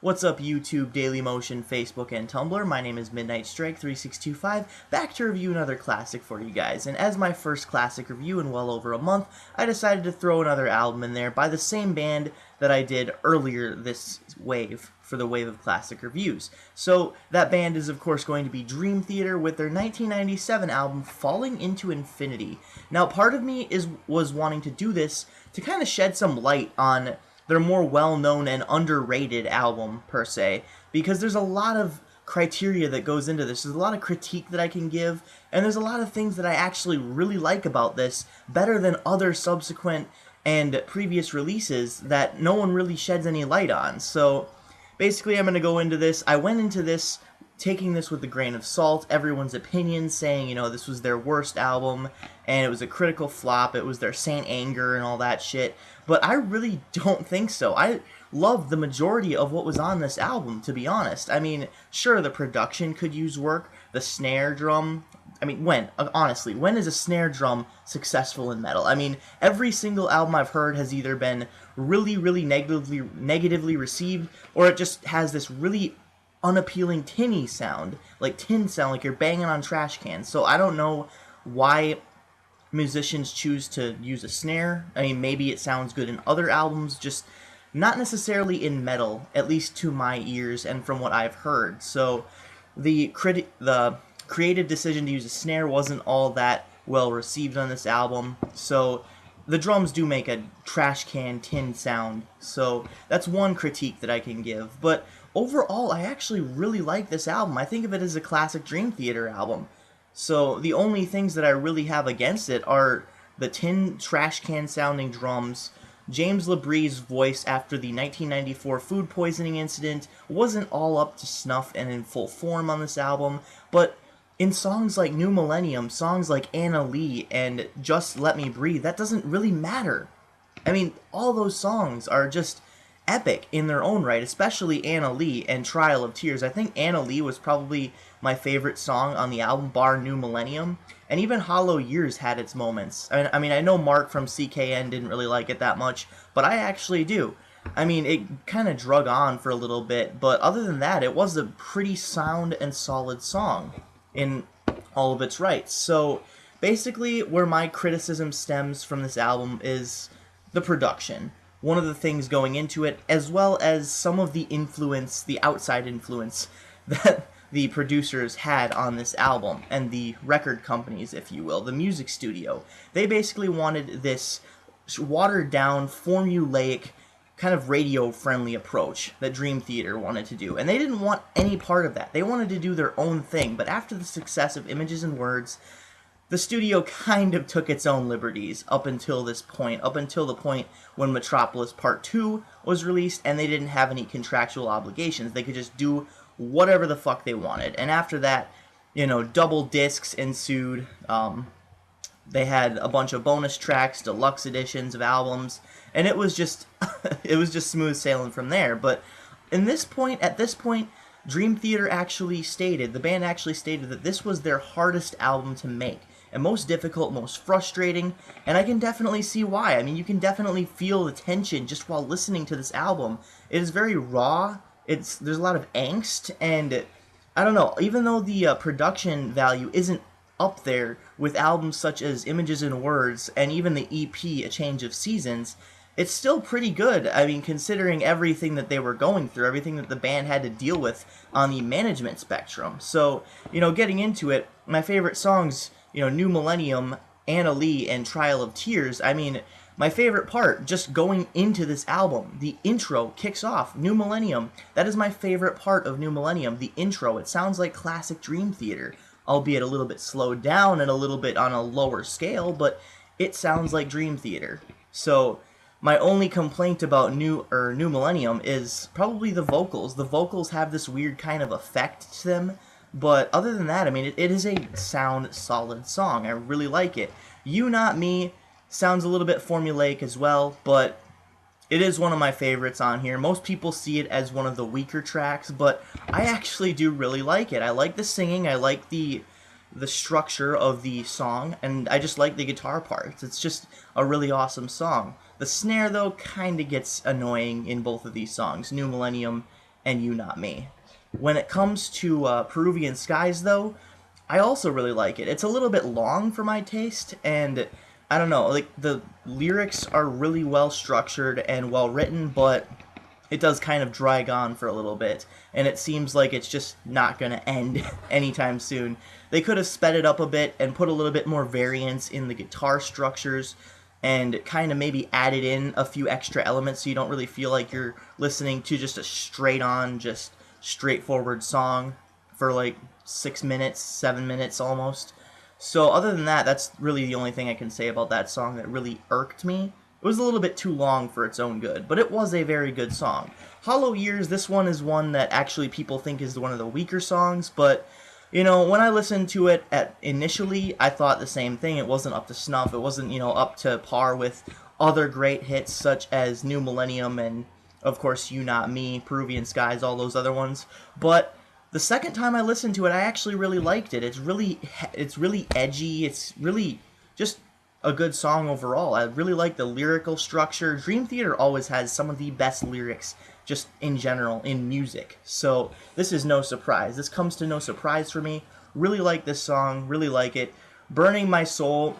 What's up YouTube, Dailymotion, Facebook, and Tumblr? My name is Midnight Strike 3625, back to review another classic for you guys. And as my first classic review in well over a month, I decided to throw another album in there by the same band that I did earlier this wave, for the wave of classic reviews. So that band is of course going to be Dream Theater with their 1997 album Falling Into Infinity. Now part of me was wanting to do this to kind of shed some light on their more well-known and underrated album, per se, because there's a lot of criteria that goes into this. There's a lot of critique that I can give, and there's a lot of things that I actually really like about this, better than other subsequent and previous releases that no one really sheds any light on. So basically I'm going to go into this. I went into this taking this with a grain of salt, everyone's opinion saying, you know, this was their worst album, and it was a critical flop, it was their Saint Anger and all that shit, but I really don't think so. I love the majority of what was on this album, to be honest. I mean, sure, the production could use work, the snare drum, I mean, honestly, when is a snare drum successful in metal? I mean, every single album I've heard has either been really, really negatively received, or it just has this really unappealing tin sound, like you're banging on trash cans. So I don't know why musicians choose to use a snare. I mean, maybe it sounds good in other albums, just not necessarily in metal, at least to my ears and from what I've heard. So the creative decision to use a snare wasn't all that well received on this album. So the drums do make a trash can tin sound, so that's one critique that I can give. But overall, I actually really like this album. I think of it as a classic Dream Theater album. So the only things that I really have against it are the tin trash can sounding drums. James LaBrie's voice after the 1994 food poisoning incident wasn't all up to snuff and in full form on this album, but in songs like New Millennium, songs like Anna Lee, and Just Let Me Breathe, that doesn't really matter. I mean, all those songs are just epic in their own right, especially Anna Lee and Trial of Tears. I think Anna Lee was probably my favorite song on the album, bar New Millennium, and even Hollow Years had its moments. I mean, I know Mark from CKN didn't really like it that much, but I actually do. I mean, it kind of drug on for a little bit, but other than that, it was a pretty sound and solid song in all of its rights. So basically where my criticism stems from this album is the production. One of the things going into it, as well as some of the influence, the outside influence that the producers had on this album, and the record companies, if you will, the music studio. They basically wanted this watered down, formulaic, kind of radio-friendly approach that Dream Theater wanted to do. And they didn't want any part of that. They wanted to do their own thing. But after the success of Images and Words, the studio kind of took its own liberties up until this point, up until the point when Metropolis Part 2 was released, and they didn't have any contractual obligations. They could just do whatever the fuck they wanted. And after that, you know, double discs ensued. They had a bunch of bonus tracks, deluxe editions of albums, and it was just it was just smooth sailing from there. But at this point, Dream Theater actually stated, the band actually stated that this was their hardest album to make, and most difficult, most frustrating, and I can definitely see why. I mean, you can definitely feel the tension just while listening to this album. It is very raw, there's a lot of angst, and I don't know, even though the production value isn't up there with albums such as Images and Words and even the EP A Change of Seasons, it's still pretty good. I mean, considering everything that they were going through, everything that the band had to deal with on the management spectrum. So, you know, getting into it, my favorite songs, you know, New Millennium, Anna Lee, and Trial of Tears, I mean, my favorite part, just going into this album, the intro kicks off, New Millennium. That is my favorite part of New Millennium, the intro. It sounds like classic Dream Theater, albeit a little bit slowed down and a little bit on a lower scale, but it sounds like Dream Theater. So my only complaint about New Millennium is probably the vocals. The vocals have this weird kind of effect to them, but other than that, I mean, it is a sound, solid song. I really like it. You Not Me sounds a little bit formulaic as well, but it is one of my favorites on here. Most people see it as one of the weaker tracks, but I actually do really like it. I like the singing, I like the structure of the song, and I just like the guitar parts. It's just a really awesome song. The snare, though, kind of gets annoying in both of these songs, New Millennium and You Not Me. When it comes to Peruvian Skies, though, I also really like it. It's a little bit long for my taste, and I don't know, like, the lyrics are really well structured and well written, but it does kind of drag on for a little bit, and it seems like it's just not going to end anytime soon. They could have sped it up a bit and put a little bit more variance in the guitar structures, and kind of maybe added in a few extra elements so you don't really feel like you're listening to just a straight on, just straightforward song for like 6 minutes, 7 minutes almost. So other than that, that's really the only thing I can say about that song that really irked me. It was a little bit too long for its own good, but it was a very good song. Hollow Years, this one is one that actually people think is one of the weaker songs, but you know, when I listened to it initially, I thought the same thing. It wasn't up to snuff. It wasn't, up to par with other great hits such as New Millennium and, of course, You Not Me, Peruvian Skies, all those other ones. But the second time I listened to it, I actually really liked it. It's really edgy. It's really just a good song overall. I really like the lyrical structure. Dream Theater always has some of the best lyrics just in general in music. So this is no surprise. This comes to no surprise for me. Really like this song. Really like it. Burning My Soul,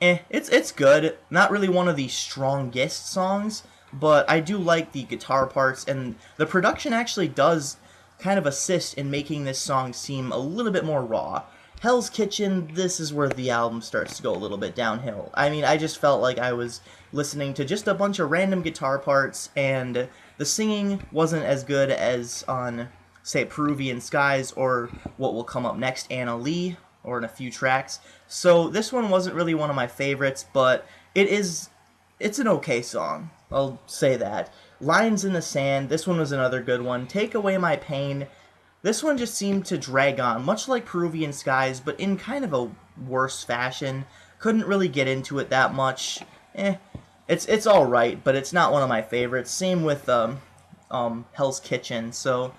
it's good. Not really one of the strongest songs, but I do like the guitar parts, and the production actually does kind of assist in making this song seem a little bit more raw. Hell's Kitchen, this is where the album starts to go a little bit downhill. I mean, I just felt like I was listening to just a bunch of random guitar parts, and the singing wasn't as good as on, say, Peruvian Skies, or what will come up next, Anna Lee, or in a few tracks. So this one wasn't really one of my favorites, but it's an okay song. I'll say that. Lines in the Sand, this one was another good one. Take Away My Pain, this one just seemed to drag on, much like Peruvian Skies, but in kind of a worse fashion. Couldn't really get into it that much. It's alright, but it's not one of my favorites. Same with Hell's Kitchen. So,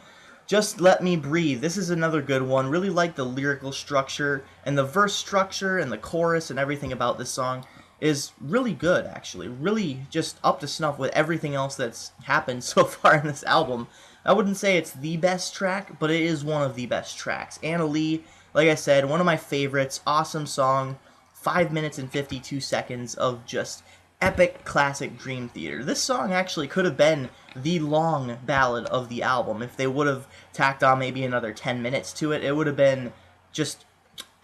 Just Let Me Breathe, this is another good one. Really like the lyrical structure, and the verse structure, and the chorus, and everything about this song is really good, actually. Really just up to snuff with everything else that's happened so far in this album. I wouldn't say it's the best track, but it is one of the best tracks. Anna Lee, like I said, one of my favorites. Awesome song. 5 minutes and 52 seconds of just epic classic Dream Theater. This song actually could have been the long ballad of the album. If they would have tacked on maybe another 10 minutes to it, it would have been just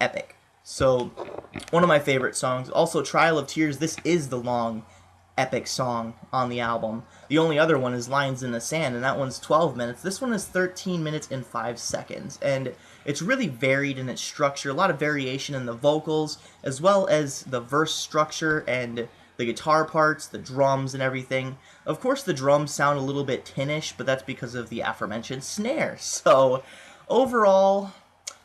epic. So, one of my favorite songs. Also, Trial of Tears, this is the long, epic song on the album. The only other one is Lines in the Sand, and that one's 12 minutes. This one is 13 minutes and 5 seconds, and it's really varied in its structure. A lot of variation in the vocals, as well as the verse structure and the guitar parts, the drums, and everything. Of course, the drums sound a little bit tinnish, but that's because of the aforementioned snare. So, overall,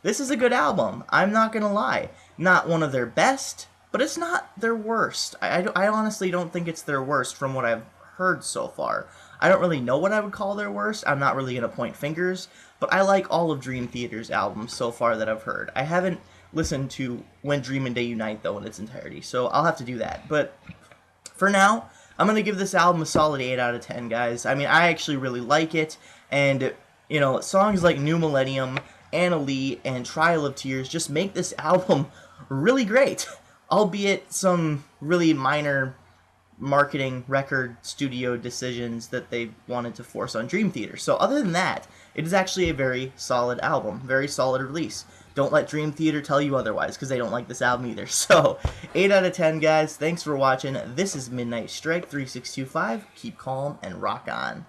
this is a good album. I'm not gonna lie. Not one of their best, but it's not their worst. I honestly don't think it's their worst from what I've heard so far. I don't really know what I would call their worst. I'm not really going to point fingers, but I like all of Dream Theater's albums so far that I've heard. I haven't listened to When Dream and Day Unite, though, in its entirety, so I'll have to do that. But for now, I'm going to give this album a solid 8 out of 10, guys. I mean, I actually really like it, and, songs like New Millennium, Anna Lee, and Trial of Tears just make this album really great, albeit some really minor marketing record studio decisions that they wanted to force on Dream Theater. So other than that, it is actually a very solid album, very solid release. Don't let Dream Theater tell you otherwise, because they don't like this album either. So, 8 out of 10, guys. Thanks for watching. This is Midnight Strike 3625. Keep calm and rock on.